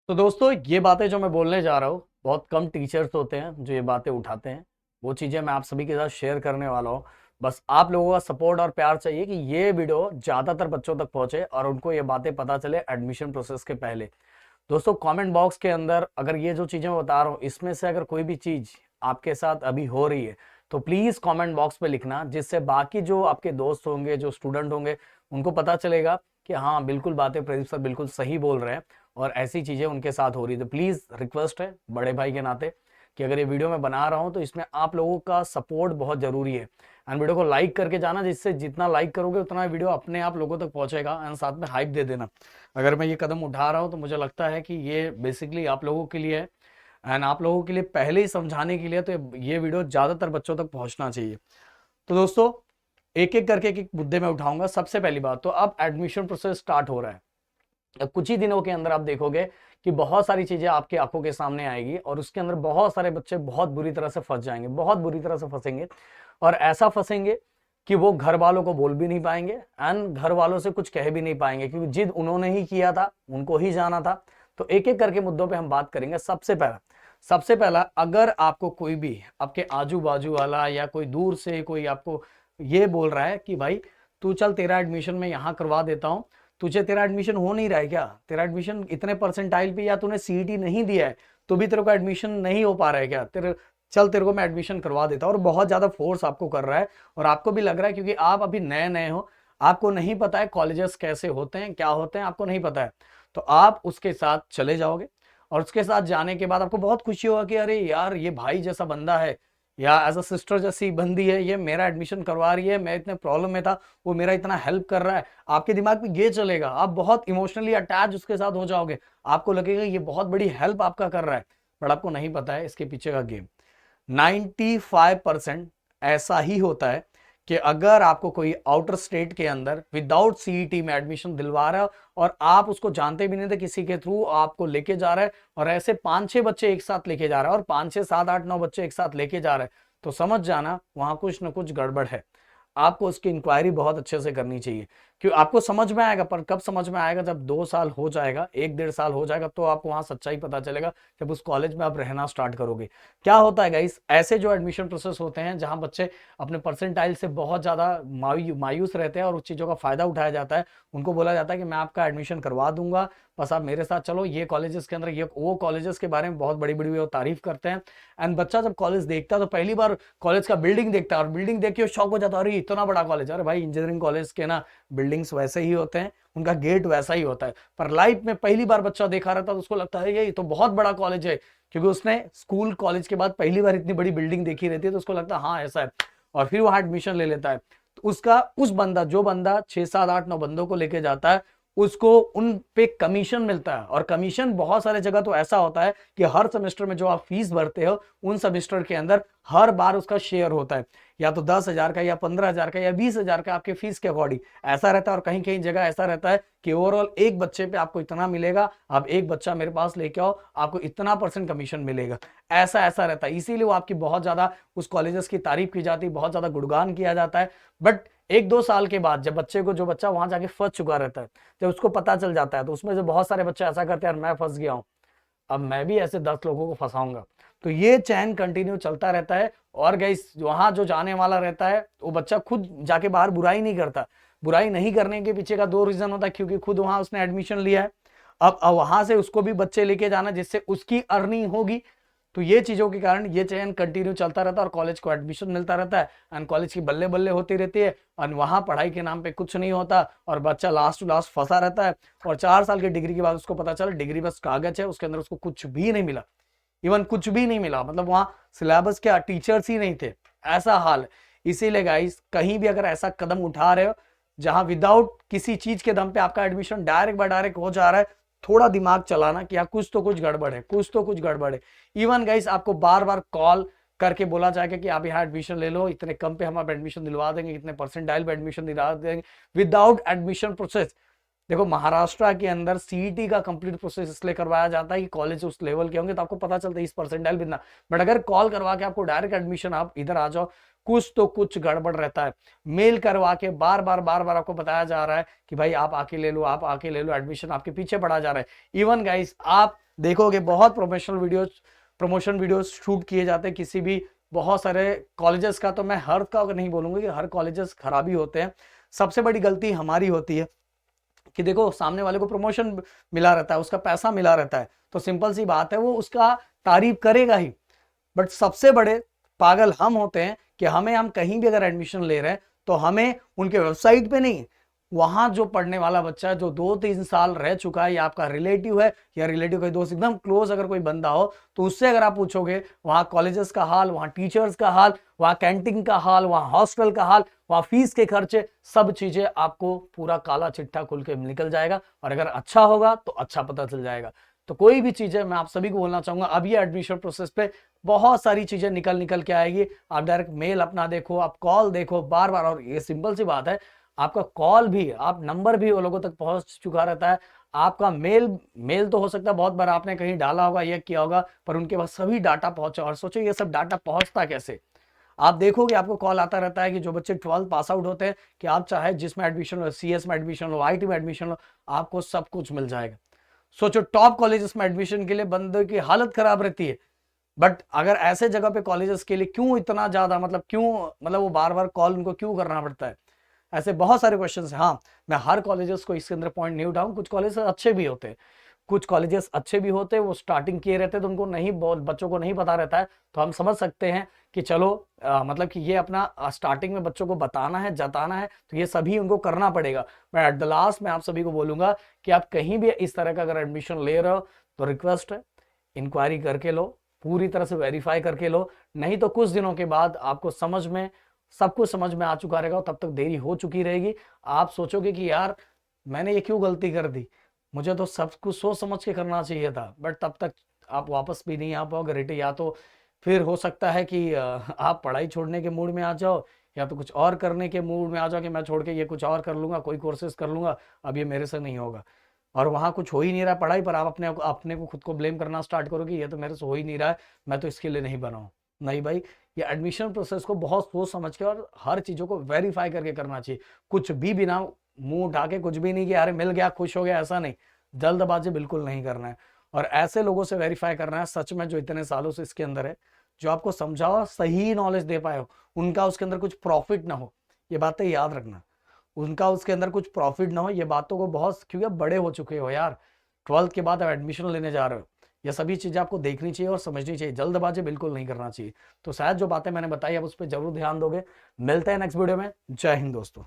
तो दोस्तों ये बातें जो मैं बोलने जा रहा हूँ, बहुत कम टीचर्स होते हैं जो ये बातें उठाते हैं। वो चीज़ें मैं आप सभी के साथ शेयर करने वाला हूँ। बस आप लोगों का सपोर्ट और प्यार चाहिए कि ये वीडियो ज़्यादातर बच्चों तक पहुंचे और उनको ये बातें पता चले एडमिशन प्रोसेस के पहले। दोस्तों कमेंट बॉक्स के अंदर अगर ये जो चीज़ें मैं बता रहा हूँ इसमें से अगर कोई भी चीज़ आपके साथ अभी हो रही है तो प्लीज़ कमेंट बॉक्स पे लिखना, जिससे बाकी जो आपके दोस्त होंगे, जो स्टूडेंट होंगे, उनको पता चलेगा कि हाँ बिल्कुल बातें प्रदीप सर बिल्कुल सही बोल रहे हैं और ऐसी चीज़ें उनके साथ हो रही है। तो प्लीज़ रिक्वेस्ट है बड़े भाई के नाते कि अगर ये वीडियो मैं बना रहा हूँ तो इसमें आप लोगों का सपोर्ट बहुत ज़रूरी है। एंड वीडियो को लाइक करके जाना, जिससे जितना लाइक करोगे उतना वीडियो अपने आप लोगों तक पहुंचेगा। एंड साथ में हाइप दे देना। अगर मैं ये कदम उठा रहा हूँ तो मुझे लगता है कि ये बेसिकली आप लोगों के लिए है एंड आप लोगों के लिए पहले ही समझाने के लिए, तो ये वीडियो ज़्यादातर बच्चों तक पहुंचना चाहिए। तो दोस्तों एक एक करके एक मुद्दे में उठाऊंगा। सबसे पहली बात तो अब एडमिशन प्रोसेस स्टार्ट हो रहा है। अब कुछ ही दिनों के अंदर आप देखोगे कि बहुत सारी चीजें आपकी आंखों के सामने आएगी और उसके अंदर बहुत सारे बच्चे बहुत बुरी तरह से फंस जाएंगे, बहुत बुरी तरह से फंसेंगे। और ऐसा फंसेंगे कि वो घर वालों को बोल भी नहीं पाएंगे एंड घर वालों से कुछ कह भी नहीं पाएंगे, क्योंकि जिद उन्होंने ही किया था, उनको ही जाना था। तो एक एक करके मुद्दों पे हम बात करेंगे। सबसे पहला अगर आपको कोई भी आपके आजू बाजू वाला या कोई दूर से कोई आपको ये बोल रहा है कि भाई तू चल तेरा एडमिशन मैं यहाँ करवा देता हूँ, तुझे तेरा एडमिशन हो नहीं रहा है क्या, तेरा एडमिशन इतने परसेंटाइल पे या तूने सीईटी नहीं दिया है तो भी तेरे को एडमिशन नहीं हो पा रहा है क्या, तेरे को मैं एडमिशन करवा देता हूँ, और बहुत ज्यादा फोर्स आपको कर रहा है और आपको भी लग रहा है क्योंकि आप अभी नए नए हो, आपको नहीं पता है कॉलेजेस कैसे होते हैं, क्या होते हैं, आपको नहीं पता है। तो आप उसके साथ चले जाओगे और उसके साथ जाने के बाद आपको बहुत खुशी होगा कि अरे यार ये भाई जैसा बंदा है या एज अ सिस्टर जैसी बंदी है, ये मेरा एडमिशन करवा रही है, मैं इतने प्रॉब्लम में था, वो मेरा इतना हेल्प कर रहा है। आपके दिमाग में ये चलेगा, आप बहुत इमोशनली अटैच उसके साथ हो जाओगे। आपको लगेगा ये बहुत बड़ी हेल्प आपका कर रहा है, बट आपको नहीं पता है इसके पीछे का गेम। 95% ऐसा ही होता है कि अगर आपको कोई आउटर स्टेट के अंदर विदाउट सीईटी में एडमिशन दिलवा रहा है और आप उसको जानते भी नहीं थे, किसी के थ्रू आपको लेके जा रहा है और ऐसे 5-6 बच्चे एक साथ लेके जा रहा है और 5-6-7-8-9 बच्चे एक साथ लेके जा रहे हैं, तो समझ जाना वहां कुछ ना कुछ गड़बड़ है। आपको उसकी इंक्वायरी बहुत अच्छे से करनी चाहिए। क्यों आपको समझ में आएगा, पर कब समझ में आएगा, जब 2 साल हो जाएगा, 1-1.5 साल हो जाएगा, तो आपको वहां सच्चाई पता चलेगा, जब उस कॉलेज में आप रहना स्टार्ट करोगे। क्या होता है गाइस, ऐसे जो एडमिशन प्रोसेस होते हैं जहां बच्चे अपने परसेंटाइल से बहुत ज्यादा मायूस रहते हैं और उस चीजों का फायदा उठाया जाता है, उनको बोला जाता है कि मैं आपका एडमिशन करवा दूंगा, बस आप मेरे साथ चलो, ये कॉलेजेस के अंदर, ये वो कॉलेजेस के बारे में बहुत बड़ी बड़ी वो तारीफ करते हैं। एंड बच्चा जब कॉलेज देखता है तो पहली बार कॉलेज का बिल्डिंग देखता है और बिल्डिंग देख के शौक हो जाता है, अरे इतना बड़ा कॉलेज। अरे भाई इंजीनियरिंग कॉलेज के ना बिल्डिंग्स वैसे ही होते हैं, उनका गेट वैसा ही होता है, पर लाइफ में पहली बार बच्चा देखा रहता है तो उसको लगता है ये तो बहुत बड़ा कॉलेज है, क्योंकि उसने स्कूल कॉलेज के बाद पहली बार इतनी बड़ी बिल्डिंग देखी रहती है, तो उसको लगता है हाँ ऐसा है, और फिर वहां एडमिशन ले लेता है। तो उसका उस बंदा जो बंदा 6-7-8-9 बंदों को लेके जाता है, उसको उन पे कमीशन मिलता है। और कमीशन बहुत सारे जगह तो ऐसा होता है कि हर सेमेस्टर में जो आप फीस भरते हो उन सेमेस्टर के अंदर हर बार उसका शेयर होता है, या तो 10,000 का या 15,000 का या 20,000 का, आपके फीस के अकॉर्डिंग ऐसा रहता है। और कहीं कहीं जगह ऐसा रहता है कि ओवरऑल एक बच्चे पे आपको इतना मिलेगा, आप एक बच्चा मेरे पास लेके आओ, आपको इतना परसेंट कमीशन मिलेगा। ऐसा ऐसा रहता है, इसीलिए वो आपकी बहुत ज्यादा उस कॉलेजेस की तारीफ की जाती है, बहुत ज्यादा गुणगान किया जाता है। बट 1-2 साल के बाद जब बच्चे को, जो बच्चा वहां जाके फंस चुका रहता है, जब उसको पता चल जाता है, तो उसमें से बहुत सारे बच्चे ऐसा करते हैं, यार मैं फंस गया हूं, अब मैं भी ऐसे 10 लोगों को फंसाऊंगा। तो ये चैन कंटिन्यू चलता रहता है। और गाइस वहां जो जाने वाला रहता है वो बच्चा खुद जाके बाहर बुराई नहीं करता। बुराई नहीं करने के पीछे का 2 रीजन होता है, क्योंकि खुद वहां उसने एडमिशन लिया है, अब वहां से उसको भी बच्चे लेके जाना जिससे उसकी अर्निंग होगी। तो ये चीजों के कारण ये चयन कंटिन्यू चलता रहता है और कॉलेज को एडमिशन मिलता रहता है एंड कॉलेज की बल्ले बल्ले होती रहती है और वहां पढ़ाई के नाम पे कुछ नहीं होता और बच्चा लास्ट टू लास्ट फंसा रहता है। और 4 साल की डिग्री के बाद उसको पता चला डिग्री बस कागज है, उसके अंदर उसको कुछ भी नहीं मिला, इवन कुछ भी नहीं मिला, मतलब वहां सिलेबस क्या, टीचर्स ही नहीं थे, ऐसा हाल है। इसीलिए गाइस कहीं भी अगर ऐसा कदम उठा रहे हो जहां विदाउट किसी चीज के दम पे आपका एडमिशन डायरेक्ट बाय डायरेक्ट हो जा रहा है, थोड़ा दिमाग चलाना कि यार कुछ तो कुछ गड़बड़ है, कुछ तो कुछ गड़बड़ है। इवन गाइस आपको बार बार कॉल करके बोला जाएगा कि आप यहाँ एडमिशन ले लो, इतने कम पे हम आप एडमिशन दिलवा देंगे, इतने परसेंटाइल पे एडमिशन दिलवा देंगे, विदाउट एडमिशन प्रोसेस। देखो महाराष्ट्र के अंदर सीईटी का कंप्लीट प्रोसेस इसलिए करवाया जाता है कि कॉलेज उस लेवल के होंगे तो आपको पता चलता है इस परसेंटाइल बिना। बट अगर कॉल करवा के आपको डायरेक्ट एडमिशन आप इधर आ जाओ, कुछ तो कुछ गड़बड़ रहता है। मेल करवा के बार बार आपको बताया जा रहा है कि भाई आप आके ले लो, आप आके ले लो, एडमिशन आपके पीछे पड़ा जा रहा है। इवन गाइस आप देखोगे बहुत professional videos, promotion videos shoot किए जाते हैं किसी भी बहुत सारे कॉलेजेस का। तो मैं हर का नहीं बोलूंगा कि हर कॉलेजेस खराबी होते हैं। सबसे बड़ी गलती हमारी होती है कि देखो सामने वाले को प्रमोशन मिला रहता है, उसका पैसा मिला रहता है, तो सिंपल सी बात है वो उसका तारीफ करेगा ही। बट सबसे बड़े पागल हम होते हैं कि हम कहीं भी अगर एडमिशन ले रहे हैं तो हमें उनके वेबसाइट पे नहीं, वहां जो पढ़ने वाला बच्चा है जो 2-3 साल रह चुका है या आपका रिलेटिव है या रिलेटिव का दोस्त एकदम क्लोज अगर कोई बंदा हो तो उससे अगर आप पूछोगे वहां कॉलेजेस का हाल, वहां टीचर्स का हाल, वहां कैंटीन का हाल, वहां हॉस्टल का हाल, वहां फीस के खर्चे, सब चीजें आपको पूरा काला चिट्ठा खुल के निकल जाएगा। और अगर अच्छा होगा तो अच्छा पता चल जाएगा। तो कोई भी चीजें मैं आप सभी को बोलना चाहूंगा, अब ये एडमिशन प्रोसेस पे बहुत सारी चीजें निकल के आएगी। आप डायरेक्ट मेल अपना देखो, आप कॉल देखो बार बार। और ये सिंपल सी बात है, आपका कॉल भी, आप नंबर भी वो लोगों तक पहुंच चुका रहता है। आपका मेल तो हो सकता है बहुत बार आपने कहीं डाला होगा, ये किया होगा, पर उनके पास सभी डाटा पहुंचा। और सोचो ये सब डाटा पहुंचता कैसे। आप देखोगे आपको कॉल आता रहता है कि जो बच्चे 12th पास आउट होते हैं कि आप चाहे जिसमें एडमिशन लो, सीएस में एडमिशन लो, आईटी में एडमिशन लो, आपको सब कुछ मिल जाएगा। सोचो टॉप कॉलेजेस में एडमिशन के लिए बंदे की हालत खराब रहती है। बट अगर ऐसे जगह पे कॉलेजेस के लिए क्यों इतना ज्यादा, मतलब क्यों, मतलब वो बार बार कॉल उनको क्यों करना पड़ता है। ऐसे बहुत सारे क्वेश्चंस हैं। हाँ, मैं हर कॉलेजेस को इसके अंदर पॉइंट नहीं उठाऊं, कुछ कॉलेजेस अच्छे भी होते हैं, कुछ कॉलेजेस अच्छे भी होते हैं, वो स्टार्टिंग किए रहते हैं तो उनको नहीं, बच्चों को नहीं पता रहता है। तो हम समझ सकते हैं कि चलो मतलब कि ये अपना स्टार्टिंग में बच्चों को बताना है, जताना है, तो ये सभी उनको करना पड़ेगा। मैं एट द लास्ट में आप सभी को बोलूंगा कि आप कहीं भी इस तरह का अगर एडमिशन ले रहे हो तो रिक्वेस्ट है, इंक्वायरी करके लो, पूरी तरह से वेरीफाई करके लो। नहीं तो कुछ दिनों के बाद आपको समझ में, सब कुछ समझ में आ चुका रहेगा, तब तक देरी हो चुकी रहेगी। आप सोचोगे कि यार मैंने ये क्यों गलती कर दी, मुझे तो सब कुछ सोच समझ के करना चाहिए था। बट तब तक आप वापस भी नहीं आ पाओगे रिटे। या तो फिर हो सकता है कि आप पढ़ाई छोड़ने के मूड में आ जाओ, या तो कुछ और करने के मूड में आ जाओ कि मैं छोड़ के ये कुछ और कर लूंगा, कोई कोर्सेज कर लूंगा, अब ये मेरे से नहीं होगा। और वहां कुछ हो ही नहीं रहा पढ़ाई पर, आप अपने को खुद को ब्लेम करना स्टार्ट करोगे, ये तो मेरे से हो ही नहीं रहा है, मैं तो इसके लिए नहीं बना हूं। नहीं भाई, ये एडमिशन प्रोसेस को बहुत सोच समझ के और हर चीजों को वेरीफाई करके करना चाहिए। कुछ भी बिना मुंह उठा के कुछ भी नहीं कि अरे मिल गया खुश हो गया, ऐसा नहीं। जल्दबाजी बिल्कुल नहीं करना है। और ऐसे लोगों से वेरीफाई करना है सच में जो इतने सालों से इसके अंदर है, जो आपको समझाओ, सही नॉलेज दे पाए हो, उनका उसके अंदर कुछ प्रॉफिट ना हो, ये बातें याद रखना। उनका उसके अंदर कुछ प्रॉफिट ना हो, ये बातों को बहुत, क्योंकि अब बड़े हो चुके हो यार, 12th के बाद अब एडमिशन लेने जा रहे हो, ये सभी चीजें आपको देखनी चाहिए और समझनी चाहिए। जल्दबाजी बिल्कुल नहीं करना चाहिए। तो शायद जो बातें मैंने बताई अब उस पर जरूर ध्यान दोगे। मिलते हैं नेक्स्ट वीडियो में। जय हिंद दोस्तों।